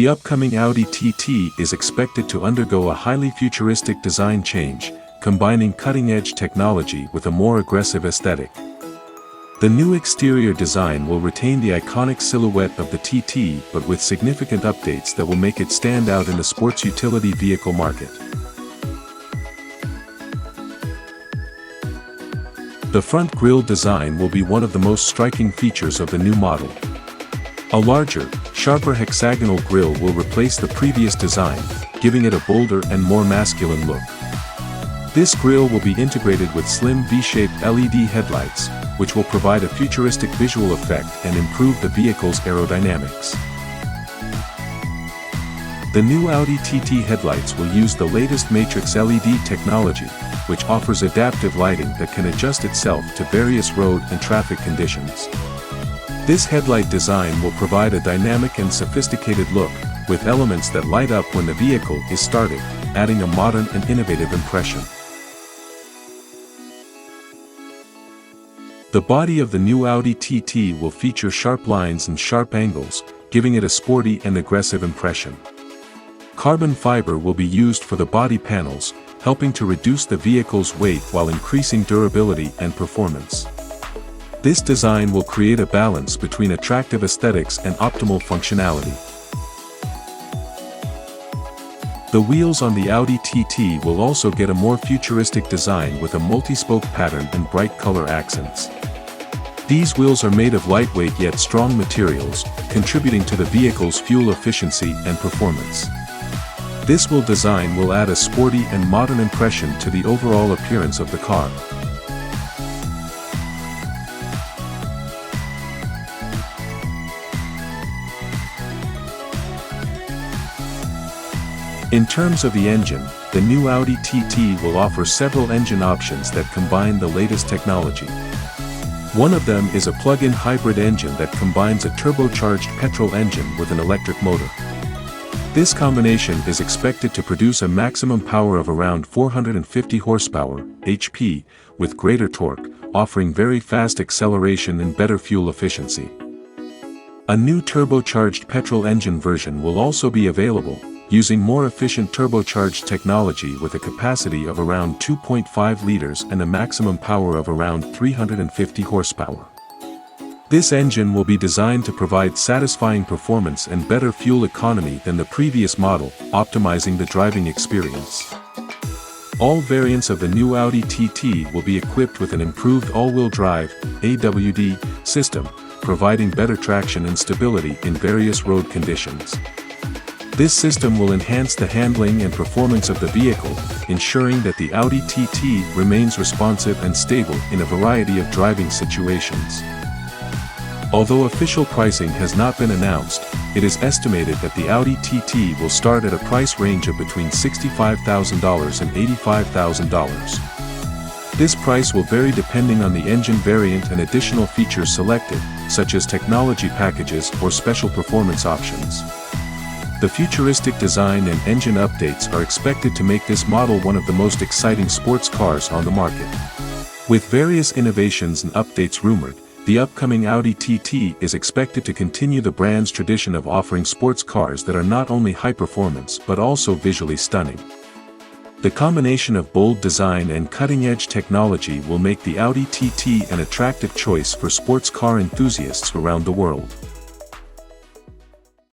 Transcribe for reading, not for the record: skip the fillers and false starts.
The upcoming Audi TT is expected to undergo a highly futuristic design change, combining cutting-edge technology with a more aggressive aesthetic. The new exterior design will retain the iconic silhouette of the TT but with significant updates that will make it stand out in the sports utility vehicle market. The front grille design will be one of the most striking features of the new model. A larger, sharper hexagonal grille will replace the previous design, giving it a bolder and more masculine look. This grille will be integrated with slim V-shaped LED headlights, which will provide a futuristic visual effect and improve the vehicle's aerodynamics. The new Audi TT headlights will use the latest matrix LED technology, which offers adaptive lighting that can adjust itself to various road and traffic conditions. This headlight design will provide a dynamic and sophisticated look, with elements that light up when the vehicle is started, adding a modern and innovative impression. The body of the new Audi TT will feature sharp lines and sharp angles, giving it a sporty and aggressive impression. Carbon fiber will be used for the body panels, helping to reduce the vehicle's weight while increasing durability and performance. This design will create a balance between attractive aesthetics and optimal functionality. The wheels on the Audi TT will also get a more futuristic design with a multi-spoke pattern and bright color accents. These wheels are made of lightweight yet strong materials, contributing to the vehicle's fuel efficiency and performance. This design will add a sporty and modern impression to the overall appearance of the car. In terms of the engine, the new Audi TT will offer several engine options that combine the latest technology. One of them is a plug-in hybrid engine that combines a turbocharged petrol engine with an electric motor. This combination is expected to produce a maximum power of around 450 horsepower (HP), with greater torque, offering very fast acceleration and better fuel efficiency. A new turbocharged petrol engine version will also be available, using more efficient turbocharged technology with a capacity of around 2.5 liters and a maximum power of around 350 horsepower. This engine will be designed to provide satisfying performance and better fuel economy than the previous model, optimizing the driving experience. All variants of the new Audi TT will be equipped with an improved all-wheel drive (AWD) system, providing better traction and stability in various road conditions. This system will enhance the handling and performance of the vehicle, ensuring that the Audi TT remains responsive and stable in a variety of driving situations. Although official pricing has not been announced, it is estimated that the Audi TT will start at a price range of between $65,000 and $85,000. This price will vary depending on the engine variant and additional features selected, such as technology packages or special performance options. The futuristic design and engine updates are expected to make this model one of the most exciting sports cars on the market. With various innovations and updates rumored, the upcoming Audi TT is expected to continue the brand's tradition of offering sports cars that are not only high-performance but also visually stunning. The combination of bold design and cutting-edge technology will make the Audi TT an attractive choice for sports car enthusiasts around the world.